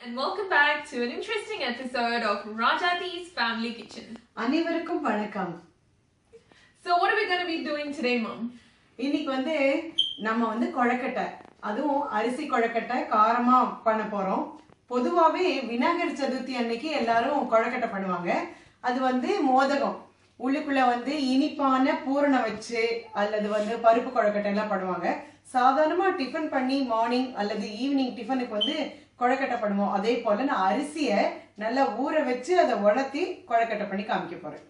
and welcome back to an interesting episode of Rajati's Family Kitchen. அனைவருக்கும் வணக்கம். So what are we going to be doing today, Mom? இன்னைக்கு நம்ம கொழக்கட்டை, அதுவும் அரிசி கொழக்கட்டை காரமா பண்ண போறோம். பொதுவாவே விநாயகர் சதுர்த்தி அன்னைக்கு எல்லாரும் கொழக்கட்டை பண்ணுவாங்க. அது மோதகம். உள்ளுக்குள்ள இனிப்பான பூரணம் வச்சு அல்லது பருப்பு கொழக்கட்டை எல்லாம் பண்ணுவாங்க. சாதாரணமா டிஃபன் பண்ணி மார்னிங் அல்லது ஈவினிங் டிஃபனுக்கு கொழக்கட்டை பண்ணுவோம். அதே போல நான் அரிசியை நல்லா ஊற வச்சு அதை உலர்த்தி கொழக்கட்டை பண்ணி காமிக்க போறேன்.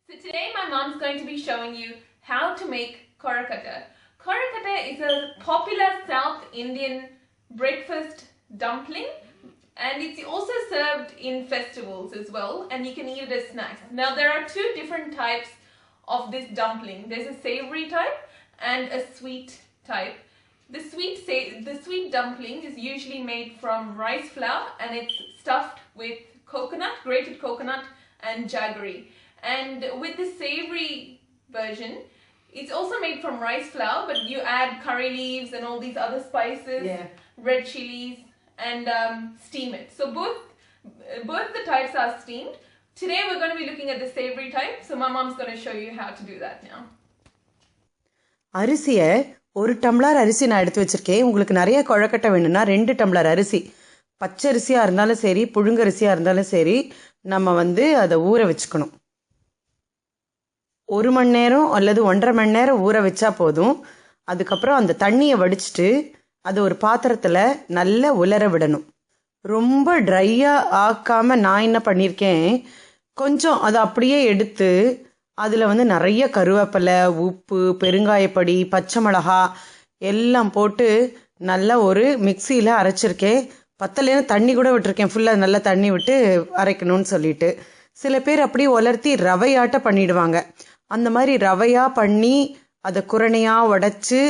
So today my mom's going to be showing you how to make korakata. Korakata is a popular South Indian breakfast dumpling, and it's also served in festivals as well, and you can eat it as snacks. Now there are two different types of this dumpling. There's a savory type and a sweet type. The sweet dumpling is usually made from rice flour, and it's stuffed with coconut, grated coconut and jaggery. And with the savory version, it's also made from rice flour, but you add curry leaves and all these other spices, red chilies, and steam it. So both the types are steamed. Today we're going to be looking at the savory type, so my mom's going to show you how to do that now. அரிசியை ஒரு tumbler அரிசி நான் எடுத்து வச்சிருக்கேன். உங்களுக்கு நிறைய கொழக்கட்டை வேணும்னா 2 tumbler அரிசி, பச்சரிசியாக இருந்தாலும் சரி புழுங்கரிசியாக இருந்தாலும் சரி, நம்ம அதை ஊற வச்சுக்கணும். 1 மணி நேரம் அல்லது 1.5 மணி நேரம் ஊற வச்சா போதும். அதுக்கப்புறம் அந்த தண்ணியை வடிச்சிட்டு அதை ஒரு பாத்திரத்தில் நல்லா உலர விடணும். ரொம்ப ட்ரையாக ஆக்காமல் நான் என்ன பண்ணியிருக்கேன், கொஞ்சம் அதை அப்படியே எடுத்து அதில் நிறைய கருவேப்பிலை, உப்பு, பெருங்காயப்பொடி, பச்சை மிளகா எல்லாம் போட்டு நல்லா ஒரு மிக்சியில் அரைச்சிருக்கேன். பத்தலைன்னு தண்ணி கூட விட்டுருக்கேன், ஃபுல்லாக நல்லா தண்ணி விட்டு அரைக்கணும்னு சொல்லிட்டு. சில பேர் அப்படியே உலர்த்தி ரவையாட்ட பண்ணிடுவாங்க. அந்த மாதிரி ரவையாக பண்ணி அதை குரணையாக உடைச்சி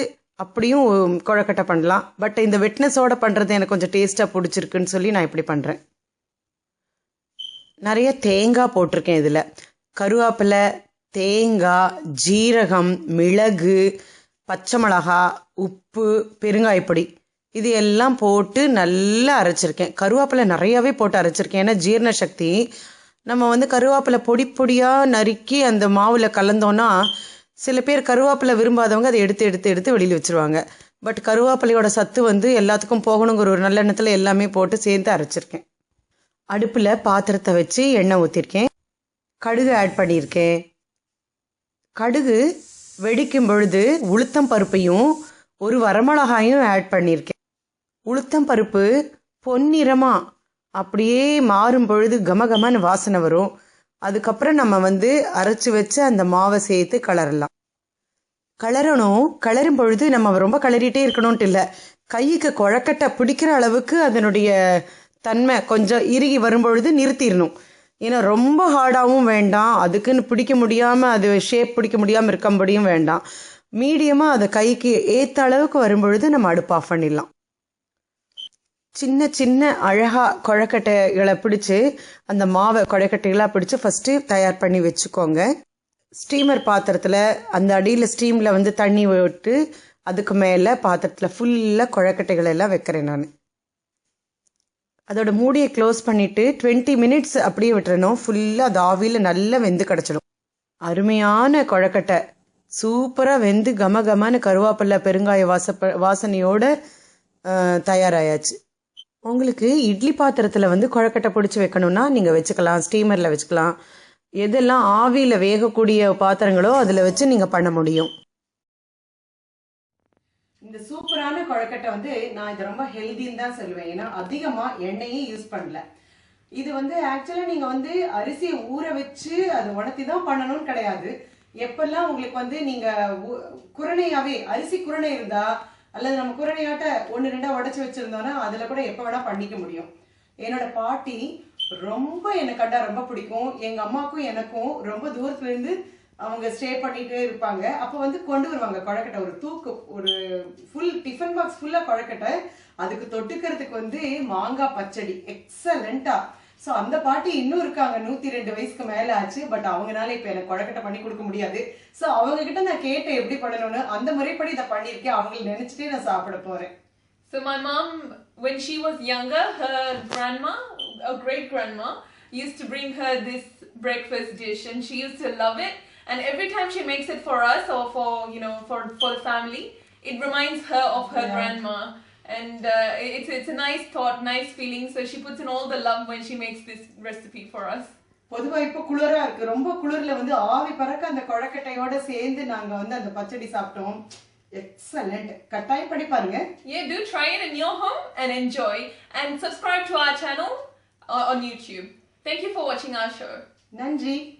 அப்படியும் கொழக்கட்டை பண்ணலாம். பட் இந்த வெட்னஸோடு பண்ணுறது எனக்கு கொஞ்சம் டேஸ்ட்டாக பிடிச்சிருக்குன்னு சொல்லி நான் இப்படி பண்ணுறேன். நிறைய தேங்காய் போட்டிருக்கேன். இதில் கருவேப்பிலை, தேங்காய், ஜீரகம், மிளகு, பச்சை மிளகா, உப்பு, பெருங்காயப்பொடி இது எல்லாம் போட்டு நல்லா அரைச்சிருக்கேன். கருவேப்பிலை நிறையாவே போட்டு அரைச்சிருக்கேன். ஏன்னா ஜீரண சக்தி. நம்ம கருவேப்பிலை பொடி பொடியாக நறுக்கி அந்த மாவில் கலந்தோன்னா சில பேர் கருவேப்பிலை விரும்பாதவங்க அதை எடுத்து வெளியில் வச்சுருவாங்க. பட் கருவேப்பிலையோட சத்து எல்லாத்துக்கும் போகணுங்கிற ஒரு நல்ல எண்ணத்தில் எல்லாமே போட்டு சேர்த்து அரைச்சிருக்கேன். அடுப்பில் பாத்திரத்தை வச்சு எண்ணெய் ஊற்றிருக்கேன். கடுகு ஆட் பண்ணியிருக்கேன். கடுகு வெடிக்கும் பொழுது உளுத்தம் பருப்பையும் ஒரு வரமிளகாயும் ஆட் பண்ணியிருக்கேன். உளுத்தம் பருப்பு பொன்னிறமாக அப்படியே மாறும் பொழுது கமகமன்னு வாசனை வரும். அதுக்கப்புறம் நம்ம அரைச்சி வச்சு அந்த மாவை சேர்த்து கிளறலாம். கிளறும் பொழுது நம்ம ரொம்ப கிளறிட்டே இருக்கணும்ட்டு இல்லை, கைக்கு கொழக்கட்டை பிடிக்கிற அளவுக்கு அதனுடைய தன்மை கொஞ்சம் இறுகி வரும்பொழுது நிறுத்திடணும். ஏன்னா ரொம்ப ஹார்டாகவும் வேண்டாம், அதுக்குன்னு பிடிக்க முடியாமல் அது ஷேப் பிடிக்க முடியாமல் இருக்கும்படியும் வேண்டாம். மீடியமாக அதை கைக்கு ஏற்ற அளவுக்கு வரும்பொழுது நம்ம அடுப்பு ஆஃப் பண்ணிடலாம். சின்ன சின்ன அழகாக கொழக்கட்டைகளை பிடிச்சி அந்த மாவை கொழக்கட்டைகளாக பிடிச்சி ஃபஸ்ட்டு தயார் பண்ணி வச்சுக்கோங்க. ஸ்டீமர் பாத்திரத்தில் அந்த அடியில் ஸ்டீமில் தண்ணி விட்டு அதுக்கு மேலே பாத்திரத்தில் ஃபுல்லாக கொழக்கட்டைகள் எல்லாம் வைக்கிறேன் நான். அதோட மூடியை க்ளோஸ் பண்ணிவிட்டு 20 மினிட்ஸ் அப்படியே விட்டுறணும். ஃபுல்லாக அது ஆவியில் நல்லா வெந்து கிடச்சிடும். அருமையான கொழக்கட்டை சூப்பராக வெந்து கமகமான கருவேப்பிலை பெருங்காய வாசனையோடு தயாராயாச்சு. உங்களுக்கு இட்லி பாத்திரத்தில் கொழக்கட்டை பிடிச்சி வைக்கணும்னா நீங்கள் வச்சுக்கலாம், ஸ்டீமரில் வச்சுக்கலாம். எதெல்லாம் ஆவியில் வேகக்கூடிய பாத்திரங்களோ அதில் வச்சு நீங்கள் பண்ண முடியும். இந்த சூப்பரான கொழக்கட்டை நான் இதை ரொம்ப ஹெல்தின்னு தான் சொல்லுவேன். ஏன்னா அதிகமாக எண்ணெயே யூஸ் பண்ணல. இது ஆக்சுவலாக நீங்கள் அரிசியை ஊற வச்சு அதை உணர்த்தி தான் பண்ணணும்னு கிடையாது. எப்பெல்லாம் உங்களுக்கு நீங்கள் குரணையாவே அரிசி குரணை இருந்தா அல்லது நம்ம குரணையாட்ட 1-2 உடைச்சி வச்சிருந்தோம்னா அதில் கூட எப்போ வேணா பண்ணிக்க முடியும். என்னோட பாட்டி ரொம்ப எனக்கு கண்டா ரொம்ப பிடிக்கும். எங்கள் அம்மாவுக்கும் எனக்கும் ரொம்ப தூரத்துலேருந்து அவங்க ஸ்டே பண்ணிட்டே இருப்பாங்க. அப்போ கொண்டு வருவாங்க கொழக்கட்டை, ஒரு தூக்கு, ஒரு ஃபுல் டிஃபன் பாக்ஸ் ஃபுல்லாக கொழக்கட்டை. அதுக்கு தொட்டுக்கிறதுக்கு மாங்காய் பச்சடி எக்ஸலண்டா. ஸோ அந்த பாட்டி இன்னும் இருக்காங்க, 102 வயசுக்கு மேலே ஆச்சு. பட் அவங்களால இப்போ எனக்கு கொழக்கட்டை பண்ணி கொடுக்க முடியாது. ஸோ அவங்க கிட்ட நான் கேட்டேன் எப்படி பண்ணணும்னு. அந்த முறைப்படி இதை பண்ணியிருக்கேன். அவங்களை நினைச்சிட்டே நான் சாப்பிட போறேன். So my mom when she was younger, her grandma, a great grandma, used to bring her this breakfast dish, and she used to love it. And every time she makes it for us or for for the family, it reminds her of her grandma. And it's a nice thought, nice feeling. So she puts in all the love when she makes this recipe for us. பொதுவா இப்ப குளிரா இருக்கு, ரொம்ப குளிர்ல வந்து ஆவி பறக்க அந்த கொழக்கட்டையோட சேர்ந்து நாங்க வந்து அந்த பச்சடி சாப்பிட்டோம். எக்ஸலென்ட். கட்டாயம் பண்ணி பாருங்க. Yeah, do try it in your home and enjoy, and subscribe to our channel on YouTube. Thank you for watching our show. நன்றி.